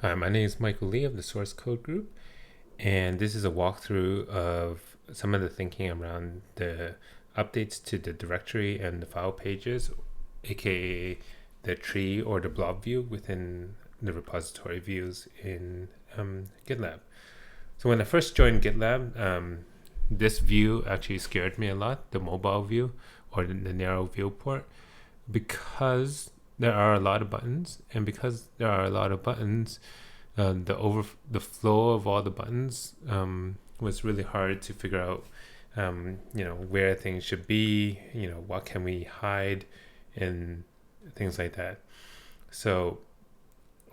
Hi, my name is Michael Lee of the Source Code Group, and this is a walkthrough of some of the thinking around the updates to the directory and the file pages, aka the tree or the blob view within the repository views in GitLab. So when I first joined GitLab, this view actually scared me a lot, the mobile view or the narrow viewport, because there are a lot of buttons, and because there are a lot of buttons, the flow of all the buttons was really hard to figure out. Where things should be. What can we hide, and things like that. So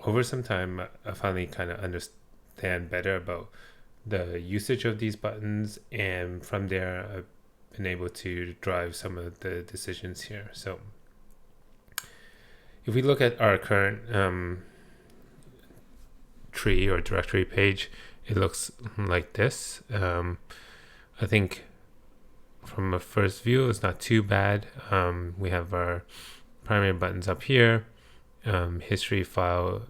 over some time, I finally kind of understand better about the usage of these buttons, and from there, I've been able to drive some of the decisions here. So if we look at our current tree or directory page, it looks like this. I think from a first view, it's not too bad. We have our primary buttons up here. History, file,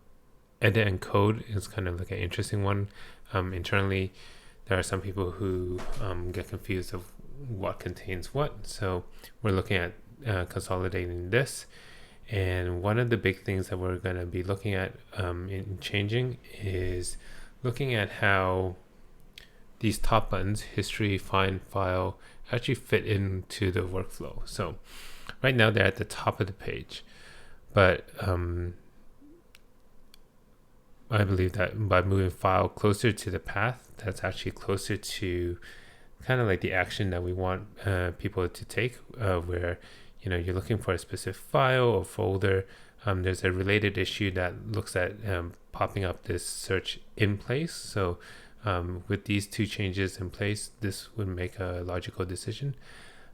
edit, and code is kind of like an interesting one. Internally, there are some people who get confused of what contains what. So we're looking at consolidating this. And one of the big things that we're going to be looking at in changing is looking at how these top buttons, history, find, file, actually fit into the workflow. So right now they're at the top of the page, but I believe that by moving file closer to the path, that's actually closer to kind of like the action that we want people to take, where you're looking for a specific file or folder. There's a related issue that looks at popping up this search in place. So with these two changes in place, this would make a logical decision.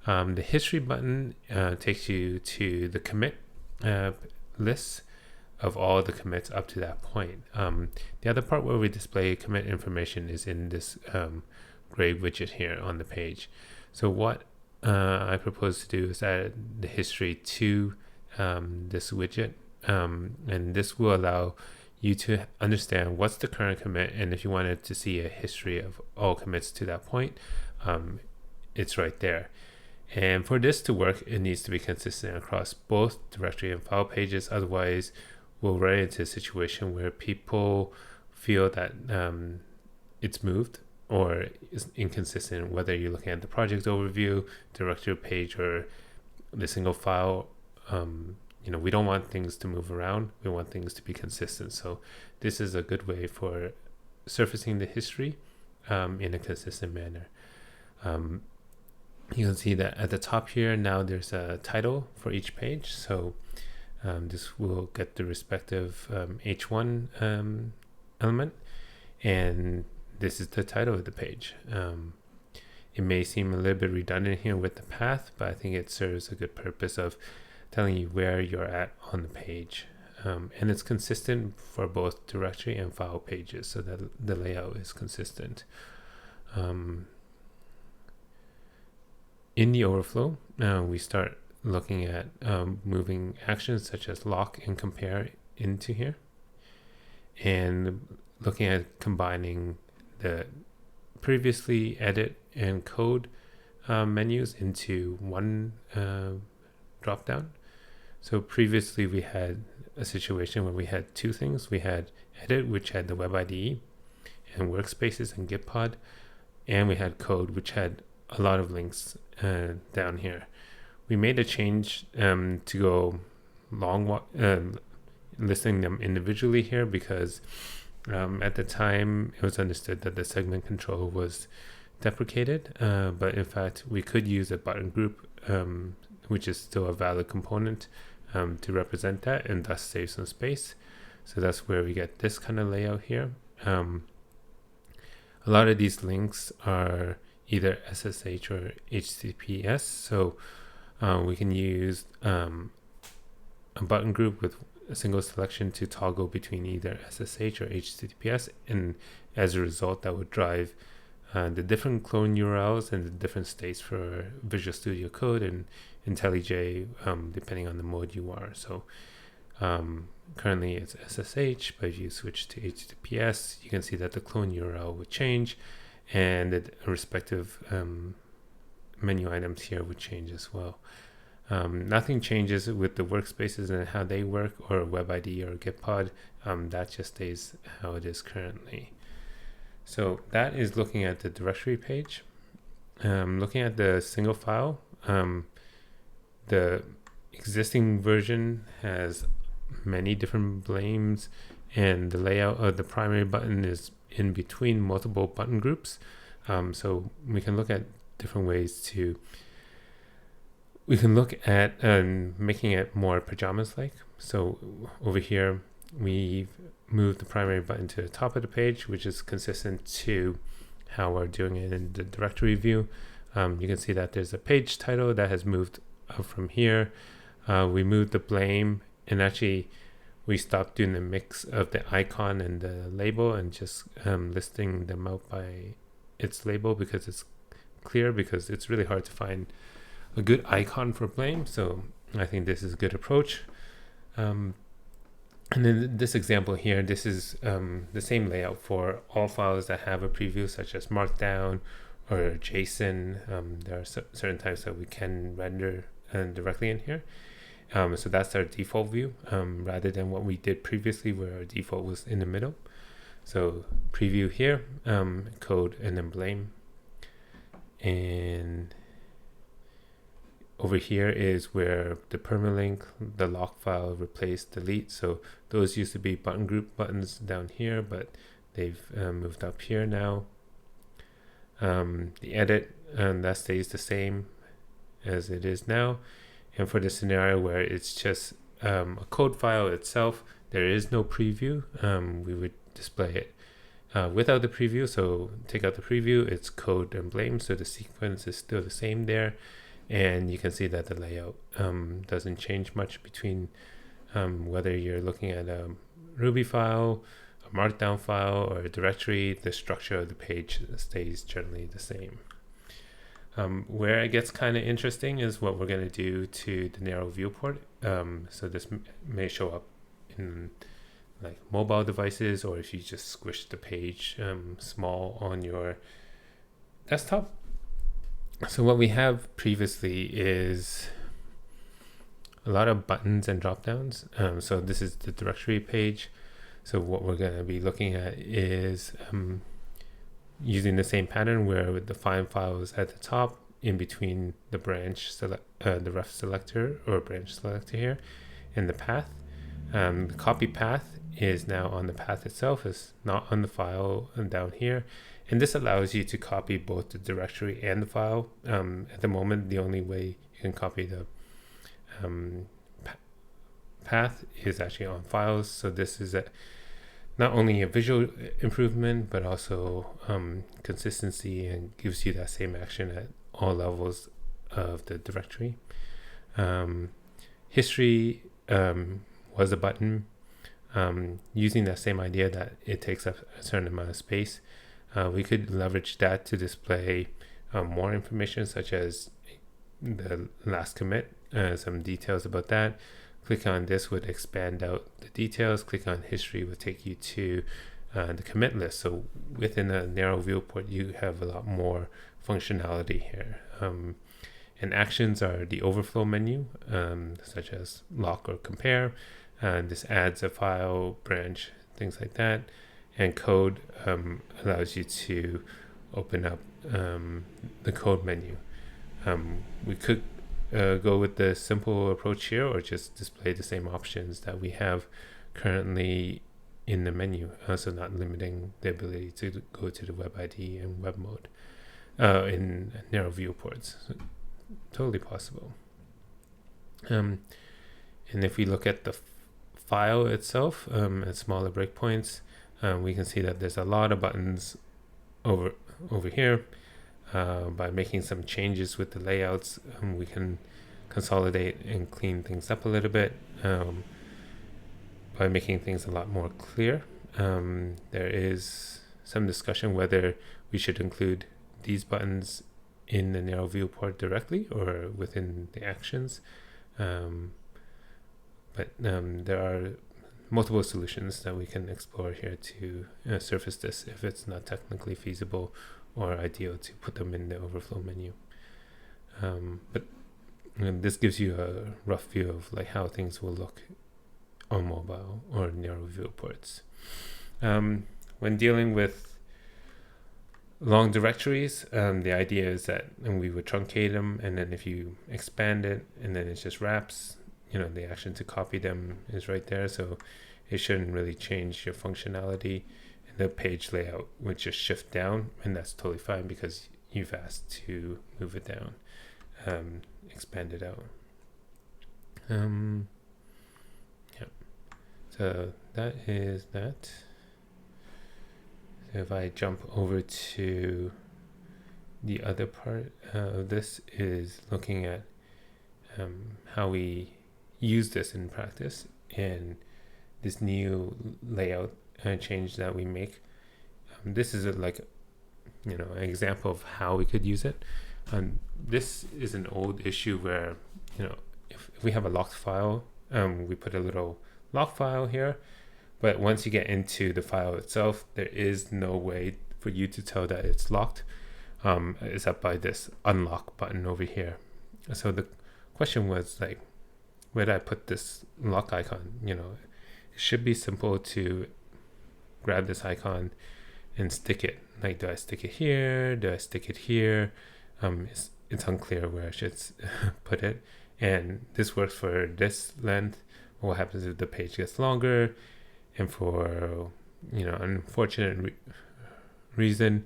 The history button takes you to the commit list of all the commits up to that point. The other part where we display commit information is in this gray widget here on the page. So what I propose to do is add the history to this widget, and this will allow you to understand what's the current commit, and if you wanted to see a history of all commits to that point, it's right there. And for this to work, it needs to be consistent across both directory and file pages. Otherwise, we'll run into a situation where people feel that it's moved or is inconsistent, whether you're looking at the project overview, directory page, or the single file. We don't want things to move around. We want things to be consistent. So this is a good way for surfacing the history in a consistent manner. You can see that at the top here, now there's a title for each page. So this will get the respective H1 element, and this is the title of the page. It may seem a little bit redundant here with the path, but I think it serves a good purpose of telling you where you're at on the page. And it's consistent for both directory and file pages, so that the layout is consistent. In the overflow, we start looking at moving actions such as lock and compare into here, and looking at combining the previously edit and code menus into one drop down. So previously we had a situation where we had two things. We had edit, which had the web IDE and workspaces and Gitpod, and we had code, which had a lot of links down here. We made a change to go listing them individually here, because at the time it was understood that the segment control was deprecated, but in fact we could use a button group, which is still a valid component to represent that, and thus save some space. So that's where we get this kind of layout here. A lot of these links are either SSH or HTTPS, so we can use a button group with a single selection to toggle between either SSH or HTTPS, and as a result that would drive the different clone URLs and the different states for Visual Studio Code and IntelliJ, depending on the mode you are. So currently it's SSH, but if you switch to HTTPS, you can see that the clone URL would change, and the respective menu items here would change as well. Nothing changes with the workspaces and how they work, or WebID or Gitpod. That just stays how it is currently. So that is looking at the directory page. Looking at the single file, the existing version has many different blames, and the layout of the primary button is in between multiple button groups. So we can look at different ways to making it more pajamas-like. So over here, we've moved the primary button to the top of the page, which is consistent to how we're doing it in the directory view. You can see that there's a page title that has moved up from here. We moved the blame, and actually we stopped doing the mix of the icon and the label and just listing them out by its label, because it's clear, because it's really hard to find a good icon for blame. So I think this is a good approach. And then this example here, this is the same layout for all files that have a preview, such as Markdown or JSON. There are certain types that we can render directly in here. So that's our default view, rather than what we did previously, where our default was in the middle. So preview here, code, and then blame. And over here is where the permalink, the lock file, replace, delete. So those used to be button group buttons down here, but they've moved up here now. The edit, that stays the same as it is now. And for the scenario where it's just a code file itself, there is no preview, we would display it without the preview. So take out the preview, it's code and blame, so the sequence is still the same there. And you can see that the layout doesn't change much between whether you're looking at a Ruby file, a Markdown file, or a directory. The structure of the page stays generally the same. Where it gets kind of interesting is what we're going to do to the narrow viewport. So this may show up in like mobile devices, or if you just squish the page small on your desktop. So what we have previously is a lot of buttons and drop downs. So this is the directory page. So what we're going to be looking at is using the same pattern, where the find files at the top, in between the branch the ref selector or branch selector here, and the path. The copy path is now on the path itself, is not on the file and down here. And this allows you to copy both the directory and the file. At the moment, the only way you can copy the path is actually on files. So this is not only a visual improvement, but also consistency, and gives you that same action at all levels of the directory. History was a button, using that same idea that it takes up a certain amount of space. We could leverage that to display more information, such as the last commit, some details about that. Click on this would expand out the details. Click on history would take you to the commit list. So within a narrow viewport, you have a lot more functionality here. And actions are the overflow menu, such as lock or compare. This adds a file, branch, things like that. And code allows you to open up the code menu. We could go with the simple approach here, or just display the same options that we have currently in the menu, so not limiting the ability to go to the WebID and web mode in narrow viewports. So, totally possible. And if we look at the file itself at smaller breakpoints, we can see that there's a lot of buttons over here. By making some changes with the layouts, we can consolidate and clean things up a little bit by making things a lot more clear. There is some discussion whether we should include these buttons in the narrow viewport directly or within the actions. But there are multiple solutions that we can explore here to surface this if it's not technically feasible or ideal to put them in the overflow menu. But this gives you a rough view of like how things will look on mobile or narrow viewports. When dealing with long directories, the idea is that we would truncate them, and then if you expand it and then it just wraps, the action to copy them is right there, so it shouldn't really change your functionality, and the page layout would just shift down, and that's totally fine because you've asked to move it down, expand it out. So that is that. So if I jump over to the other part of this is looking at how we use this in practice and this new layout change that we make. This is an example of how we could use it. This is an old issue where if we have a locked file, we put a little lock file here, but once you get into the file itself, there is no way for you to tell that it's locked, except by this unlock button over here. So the question was like, where do I put this lock icon? It should be simple to grab this icon and stick it. Like, do I stick it here? Do I stick it here? It's unclear where I should put it. And this works for this length. What happens if the page gets longer? And for unfortunate reason,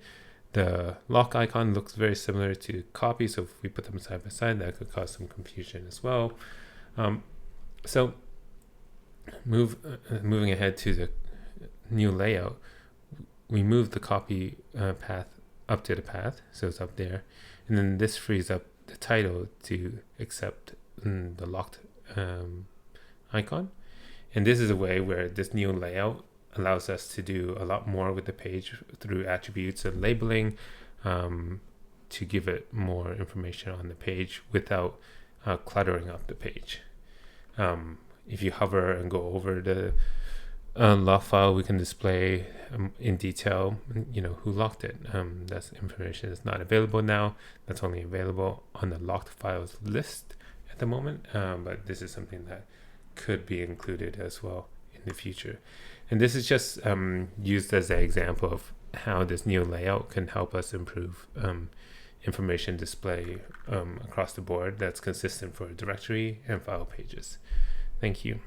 the lock icon looks very similar to copy. So if we put them side by side, that could cause some confusion as well. So moving ahead to the new layout, we move the copy path up to the path, so it's up there, and then this frees up the title to accept the locked icon. And this is a way where this new layout allows us to do a lot more with the page through attributes and labeling, to give it more information on the page without cluttering up the page. If you hover and go over the lock file, we can display in detail, who locked it. That information is not available now. That's only available on the locked files list at the moment, but this is something that could be included as well in the future. And this is just used as an example of how this new layout can help us improve information display across the board that's consistent for directory and file pages. Thank you.